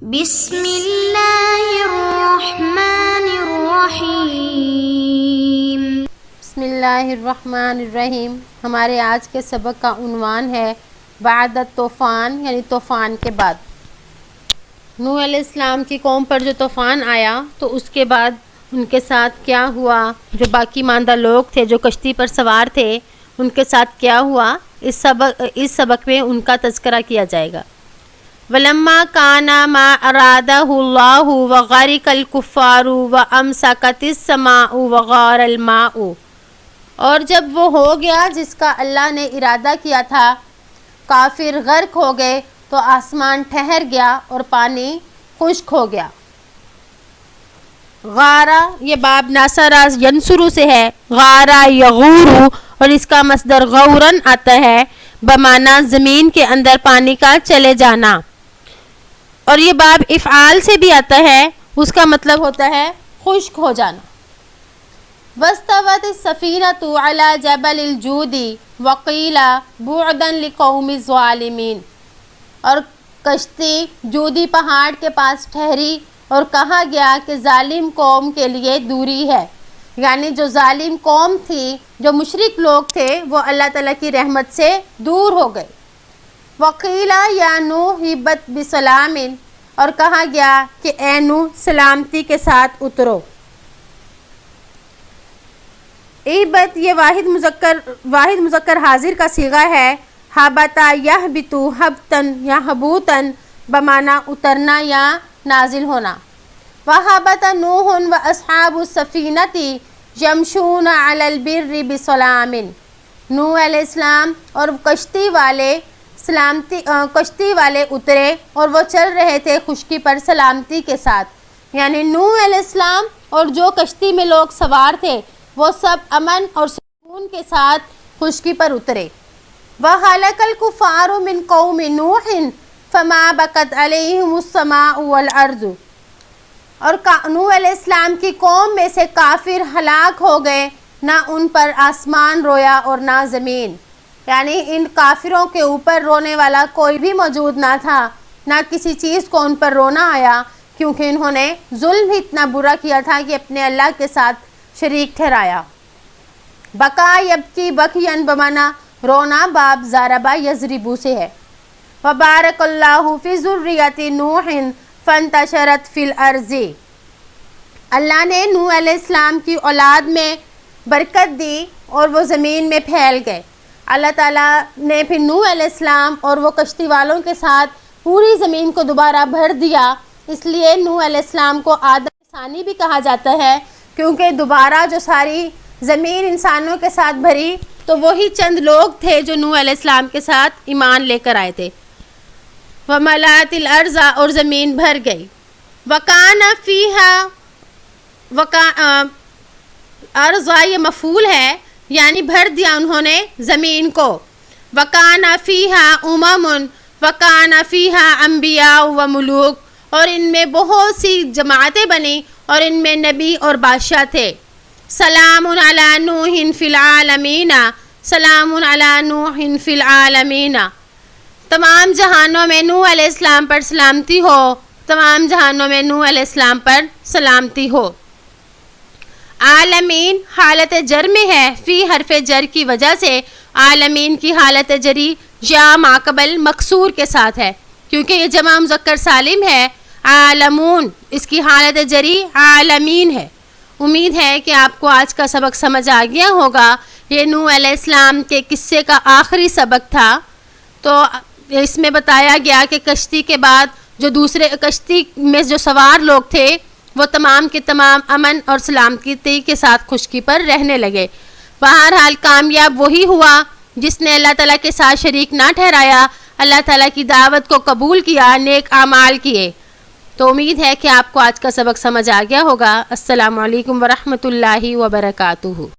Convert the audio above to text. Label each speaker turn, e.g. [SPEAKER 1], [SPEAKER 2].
[SPEAKER 1] بسم اللہ الرحمن الرحیم۔
[SPEAKER 2] بسم اللہ الرحمن الرحیم۔ ہمارے آج کے سبق کا عنوان ہے بعد الطوفان، یعنی طوفان کے بعد۔ نوح علیہ السلام کی قوم پر جو طوفان آیا تو اس کے بعد ان کے ساتھ کیا ہوا، جو باقی ماندہ لوگ تھے جو کشتی پر سوار تھے ان کے ساتھ کیا ہوا، اس سبق میں ان کا تذکرہ کیا جائے گا۔ وَلَمَّا كَانَ مَا أَرَادَهُ اللَّهُ وَغَرِقَ الْكُفَّارُ وَأَمْسَكَتِ السَّمَاءُ وَغَارَ الْمَاءُ، اور جب وہ ہو گیا جس کا اللہ نے ارادہ کیا تھا، کافر غرق ہو گئے تو آسمان ٹھہر گیا اور پانی خشک ہو گیا۔ غارہ یہ باب ناصرہ ینصرو سے ہے، غارہ یغورو، اور اس کا مصدر غورن آتا ہے بمعنی زمین کے اندر پانی کا چلے جانا، اور یہ باب افعال سے بھی آتا ہے، اس کا مطلب ہوتا ہے خشک ہو جانا۔ وَاسْتَوَتِ السَّفِينَةُ عَلَى جَبَلِ الْجُودِ وَقِيلَ بُعْدًا لِقَوْمِ الظَّالِمِينَ، اور کشتی جودی پہاڑ کے پاس ٹھہری اور کہا گیا کہ ظالم قوم کے لیے دوری ہے، یعنی جو ظالم قوم تھی، جو مشرک لوگ تھے، وہ اللہ تعالیٰ کی رحمت سے دور ہو گئے۔ وَقِيلَ يَا نُوحُ اهْبِطْ بِسَلَامٍ، اور کہا گیا کہ اے نوح سلامتی کے ساتھ اترو۔ اہبط یہ واحد مذکر حاضر کا صیغہ ہے، ہبطا یہبطو ہبتن یا ہبوتن بمعنی اترنا یا نازل ہونا۔ وَهَبَطَ نُوحٌ وَأَصْحَابُ السَّفِينَةِ يَمْشُونَ عَلَى الْبِرِّ بِسَلَامٍ، نوح علیہ السلام اور کشتی والے اترے اور وہ چل رہے تھے خشکی پر سلامتی کے ساتھ، یعنی نوح علیہ السلام اور جو کشتی میں لوگ سوار تھے وہ سب امن اور سکون کے ساتھ خشکی پر اترے۔ وَهَلَكَ الْكُفَّارُ مِنْ قَوْمِ نُوحٍ فَمَا بَكَتْ عَلَيْهِمُ السَّمَاءُ وَالْأَرْضُ، اور نوح علیہ السلام کی قوم میں سے کافر ہلاک ہو گئے، نہ ان پر آسمان رویا اور نہ زمین، یعنی ان کافروں کے اوپر رونے والا کوئی بھی موجود نہ تھا، نہ کسی چیز کو ان پر رونا آیا، کیونکہ انہوں نے ظلم ہی اتنا برا کیا تھا کہ اپنے اللہ کے ساتھ شریک ٹھہرایا۔ بقا یبکی بکین بمعنی رونا، باب ضربا یضربو سے ہے۔ وبارک اللہ فی ذریۃ نوح فانتشرت فی الارض، اللہ نے نوح علیہ السلام کی اولاد میں برکت دی اور وہ زمین میں پھیل گئے۔ اللہ تعالیٰ نے پھر نوح علیہ السلام اور وہ کشتی والوں کے ساتھ پوری زمین کو دوبارہ بھر دیا، اس لیے نوح علیہ السلام کو آدم ثانی بھی کہا جاتا ہے، کیونکہ دوبارہ جو ساری زمین انسانوں کے ساتھ بھری تو وہی چند لوگ تھے جو نوح علیہ السلام کے ساتھ ایمان لے کر آئے تھے۔ وَمَلَأَتِ الْأَرْضَ، اور زمین بھر گئی۔ وَكَانَ فِيهَا ارض یہ مفعول ہے، یعنی بھر دیا انہوں نے زمین کو۔ وَكَانَ فِيهَا أُمَمٌ وَكَانَ فِيهَا أَنْبِيَاءُ وَمُلُوكٌ، اور ان میں بہت سی جماعتیں بنی اور ان میں نبی اور بادشاہ تھے۔ سلام علی نوح فی العالمین، سلام علی نوح فی العالمین، تمام جہانوں میں نوح علیہ السلام پر سلامتی ہو، تمام جہانوں میں نوح علیہ السلام پر سلامتی ہو۔ عالمین حالت جر میں ہے، فی حرف جر کی وجہ سے عالمین کی حالت جری یا ماقبل مکسور کے ساتھ ہے، کیونکہ یہ جمع مذکر سالم ہے۔ عالمون اس کی حالت جری عالمین ہے۔ امید ہے کہ آپ کو آج کا سبق سمجھ آ گیا ہوگا۔ یہ نوح علیہ السلام کے قصے کا آخری سبق تھا، تو اس میں بتایا گیا کہ کشتی کے بعد جو دوسرے کشتی میں جو سوار لوگ تھے وہ تمام کے تمام امن اور سلامتی کے ساتھ خشکی پر رہنے لگے۔ بہرحال کامیاب وہی ہوا جس نے اللہ تعالیٰ کے ساتھ شریک نہ ٹھہرایا، اللہ تعالیٰ کی دعوت کو قبول کیا، نیک اعمال کیے۔ تو امید ہے کہ آپ کو آج کا سبق سمجھ آ گیا ہوگا۔ السلام علیکم ورحمۃ اللہ وبرکاتہ۔